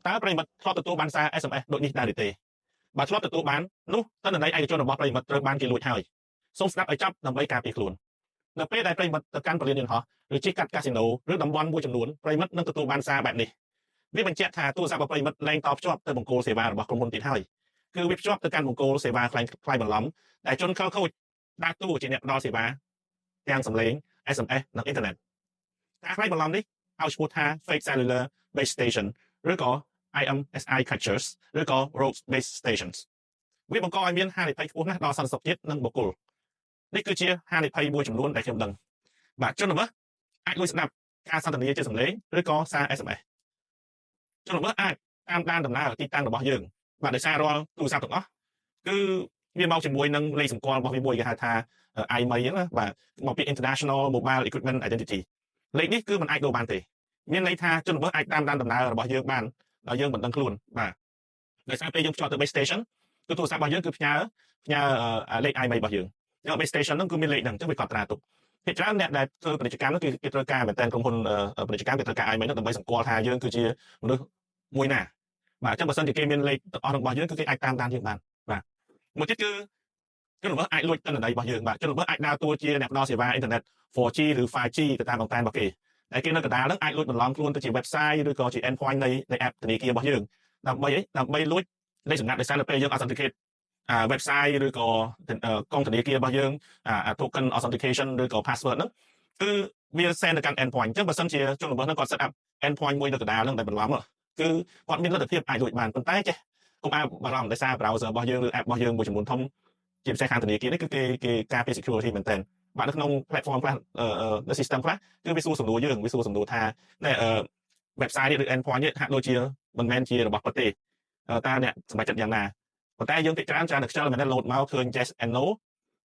តើប្រិមិត្តធ្លាប់ទទួលបានសារ SMS ដូចនេះដែរទេបើធ្លាប់ទទួលបាននោះតើន័យឯកជនរបស់ប្រិមិត្តត្រូវបានគេលួចហើយសូមស្ដាប់ឲ្យចប់ដើម្បីការពារខ្លួននៅពេលដែលប្រិមិត្តទៅកាន់ពលានយន្តហោះឬជិះកាត់កាស៊ីណូឬតំបន់មួយចំនួនប្រិមិត្តនឹងទទួលបានសារបែបនេះវាបញ្ជាក់ថាទូរស័ព្ទរបស់ប្រិមិត្តលែងតភ្ជាប់ទៅបង្គោលសេវារបស់ក្រុមហ៊ុនទៀតហើយគឺវាភ្ជាប់ទៅកាន់បង្គោលសេវាខ្លែងបន្លំដែលជនខិលខូចដើរតួជាអ្នកផ្ដល់សេវាទាំងសំឡេង SMS និងអ៊ីនធឺណិតការខ្លែងបន្លំនេះឲ្យឈ្មោះថា Fake Cellular Base Station ឬក៏ IMSI Catchers ឬក៏ Rogue Base Stations វាបង្កឲ្យមានហានិភ័យខ្ពស់ណាស់ដល់សន្តិសុខជាតិនិងបុគ្គលនេះគឺជាហានិភ័យមួយចំនួនដែលខ្ញុំដឹងបាទជនល្មើសអាចលួចស្ដាប់ការសន្ទនាជាសំឡេងឬក៏សារ SMS ជនល្មើសអាចតាមដានដំណើរទីតាំងរបស់យើងបាទដោយសាររាល់ទូរស័ព្ទទាំងអស់គឺវាមកជាមួយនឹងលេខសម្គាល់របស់វាមួយគេហៅថា IMEI ហ្នឹងណាបាទមកពី International Mobile Equipment Identity លេខនេះគឺមិនអាចដូរបានទេមានន័យថាជនល្មើសអាចតាមដានដំណើររបស់យើងបានដល់យើងមិនដឹងខ្លួនបាទដោយសារពេលយើងភ្ជាប់ទៅ base station គឺទូរស័ព្ទរបស់យើងគឺផ្ញើលេខ IMEI របស់យើងហើយ base station ហ្នឹងគឺមានលេខហ្នឹងអញ្ចឹងវាកត់ត្រាទុកភាគច្រើនអ្នកដែលធ្វើពាណិជ្ជកម្មនោះគឺគេត្រូវការមែនតើក្រុមហ៊ុនពាណិជ្ជកម្មគេត្រូវការ IMEI ហ្នឹងដើម្បីសម្គាល់ថាយើងគឺជាមនុស្សមួយណាបាទអញ្ចឹងបើសិនជាគេមានលេខទាំងអស់របស់យើងគឺគេអាចតាមដានយើងបានបាទមួយទៀតគឺជនល្មើសអាចលួចទិន្នន័យរបស់យើងបាទជនល្មើសអាចដើរតួជាអ្នកផ្ដល់សេវាអ៊ីនធឺណិត 4G ឬ 5G ទៅតាមបង្តែនរបស់គេតែគេនៅកណ្ដាលហ្នឹងអាចលួចបន្លំខ្លួនទៅជា website ឬក៏ជា endpoint នៃ app ធនាគាររបស់យើងដើម្បីលួចលេខសម្ងាត់ដោយសារនៅពេលយើង authenticate website ឬក៏កងធនាគាររបស់យើងtoken authentication ឬក៏ password ហ្នឹងគឺវា send ទៅកាន់ endpoint អញ្ចឹងបើសិនជាជនល្មើសហ្នឹងគាត់ set up endpoint មួយនៅកណ្ដាលហ្នឹងដែលបន្លំគឺគាត់មានលទ្ធភាពអាចលួចបានប៉ុន្តែចេះកុំអាប់បារម្ភដោយសារ browser របស់យើងឬ app របស់យើងមួយចំនួនធំជាពិសេសខាងធនាគារនេះគឺគេការពារ security មែនតើបាទនៅក្នុង platform ខ្លះនៅ system ខ្លះគឺវាសួរសំណួរយើងវាសួរសំណួរថាwebsite នេះឬ endpoint នេះហាក់ដូចជាមិនមែនជារបស់ពិតទេតើអ្នកសម្រេចចិត្តយ៉ាងណាប៉ុន្តែយើងភាគច្រើនតែខ្ជិលមែនទេ load មកឃើញ yes and no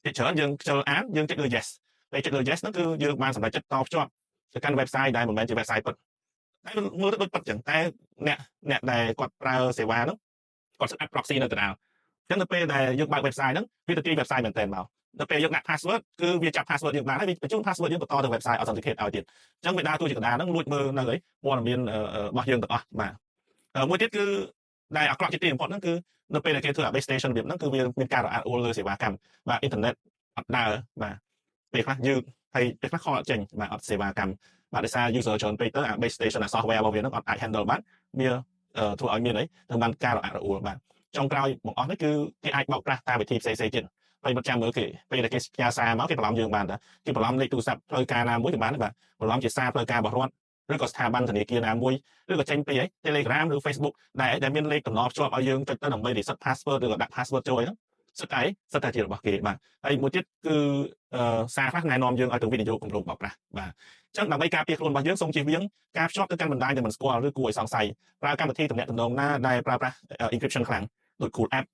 ភាគច្រើនយើងខ្ជិលអានយើងចុចលើ yes ពេលចុចលើ yes ហ្នឹងគឺយើងបានសម្រេចចិត្តតភ្ជាប់ទៅកាន់ website ដែលមិនមែនជា website ពិតតែមើលទៅដូចពិតចឹងតែអ្នកដែលគាត់ប្រើសេវាហ្នឹងគាត់ set up proxy នៅកណ្ដាលអញ្ចឹងនៅពេលដែលយើងបើក website ហ្នឹងវាទៅទាញ website មែនតើមកដល់ពេលយើងដាក់ password គឺវាចាប់ password យើងបានហើយវាបញ្ជូន password យើងបន្តទៅ website authenticate ឲ្យទៀតអញ្ចឹងវាដើរតួជាកណ្ដាលហ្នឹងលួចមើលនៅអីព័ត៌មានរបស់យើងទាំងអស់បាទមួយទៀតគឺដែលអាក្រក់ជាទីបំផុតហ្នឹងគឺនៅពេលដែលគេធ្វើ base station របៀបហ្នឹងគឺវាមានការរអាក់រអួលលើសេវាកម្មបាទអ៊ីនធឺណិតអត់ដើរបាទពេលខ្លះយើងហើយពេលខ្លះខលអត់ចេញបាទអត់សេវាកម្មបាទដោយសារ user ច្រើនពេកទៅអា base station អា software របស់វាហ្នឹងអត់អាច handle បានវាធ្វើឲ្យមានអីទៅបានការរអាក់រអួលបាទចុងក្រោយបង្អស់នេះគឺគេអាចបោកប្រាស់តាមវិធីផ្សេងៗទៀតហើយមកចាំមើលគេពេលដែលគេផ្ញើសារមកគេបន្លំយើងបានតាគេបន្លំលេខទូរស័ព្ទផ្លូវការណាមួយក៏បានដែរបាទបន្លំជាសារផ្លូវការរបស់រដ្ឋឬក៏ស្ថាប័នធនាគារណាមួយឬក៏ចេញពីអី Telegram ឬ Facebook ដែលមានលេខតំណភ្ជាប់ឲ្យយើងចុចទៅដើម្បី reset password ឬក៏ដាក់ password ចូលហ្នឹងសិតតែជារបស់គេបាទហើយមួយទៀតគឺសារខ្លះណែនាំយើងឲ្យទៅវិនិយោគគម្រោងបោកប្រាស់បាទអញ្ចឹងដើម្បីការពារខ្លួនរបស់យើងសូមជៀសវាងការភ្ជាប់ទៅកាន់បណ្ដាញដែលមិនស្គាល់ឬគួរឲ្យសង្ស័យប្រើកម្មវិធីទំនាក់ទំនងណាដែលប្រើប្រាស់ encryption ខ្លាំងដូច Cool App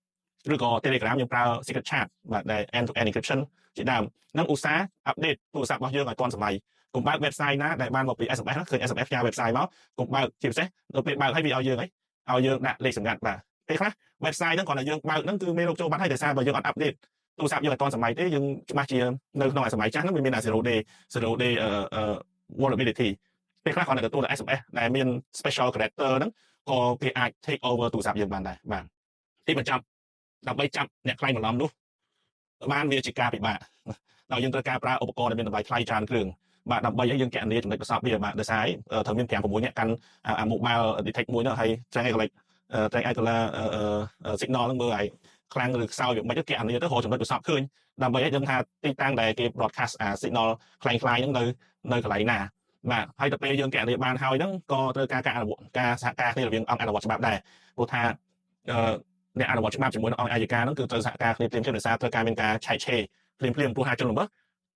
ឬក៏ Telegram យើងប្រើ Secret Chat បាទដែល end to end encryption ជាដើមនិងឧស្សាហ៍ update ទូរស័ព្ទរបស់យើងឲ្យទាន់សម័យកុំបើក website ណាដែលបានមកពី SMS ឃើញ SMS ផ្ញើ website មកកុំបើកជាពិសេសដល់ពេលបើកឲ្យវាឲ្យយើងដាក់លេខសម្ងាត់បាទពេលខ្លះ website ហ្នឹងគ្រាន់តែយើងបើកហ្នឹងគឺមេរោគចូលបាត់ហើយដោយសារបើយើងអត់ update ទូរស័ព្ទយើងឲ្យទាន់សម័យទេយើងច្បាស់ជានៅក្នុងសម័យចាស់ហ្នឹងវាមាន zero day vulnerability ពេលខ្លះគ្រាន់តែទទួល SMS ដែលមាន special character ហ្នឹងក៏គេអាច take over ទូរស័ព្ទយើងបានដែរបាទទីបញ្ចប់ដើម្បីចាប់អ្នកខ្លែងបន្លំនោះបានវាជាការពិបាកដល់យើងត្រូវការប្រើឧបករណ៍ដែលមានតម្លៃថ្លៃច្រើនគ្រឿងបាទដើម្បីឲ្យយើងកណនីចំណុចប្រសពវាបាទដោយសារត្រូវមាន 5-6 នាក់កាន់ mobile detect មួយនោះហើយត្រង់ឯកsignal ហ្នឹងមើលឲ្យខ្លាំងឬខ្សោយវាមិនទៅកណនីទៅរកចំណុចប្រសពឃើញដើម្បីឲ្យដឹងថាទីតាំងដែលគេ broadcast signal ខ្លាំងៗហ្នឹងនៅកន្លែងណាបាទហើយទៅពេលយើងកណនីបានហើយហ្នឹងក៏ត្រូវការសហការគ្នារវាងអង្គអនុវត្តច្បាប់ដែរព្រោះថាអ្នកអនុវត្តច្បាប់ជាមួយនឹងអង្គអាយកាហ្នឹងគឺត្រូវសហការគ្នាភ្លាមៗដោយសារត្រូវការមានការឆែកឆេរភ្លាមព្រោះថាជនល្មើស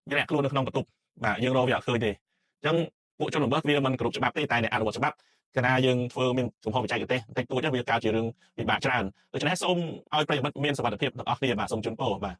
វាលាក់ខ្លួននៅក្នុងបន្ទប់បាទយើងរកវាអត់ឃើញទេអញ្ចឹងពួកជនល្មើសវាមិនគ្រប់ច្បាប់ទេតែអ្នកអនុវត្តច្បាប់កាលណាយើងធ្វើមានកំហុសបច្ចេកទេសបន្តិចតួចវាកើតជារឿងពិបាកច្រើនដូច្នេះសូមឲ្យប្រិយមិត្តមានសុវត្ថិភាពទាំងអស់គ្នាបាទសូមជូនពរបាទ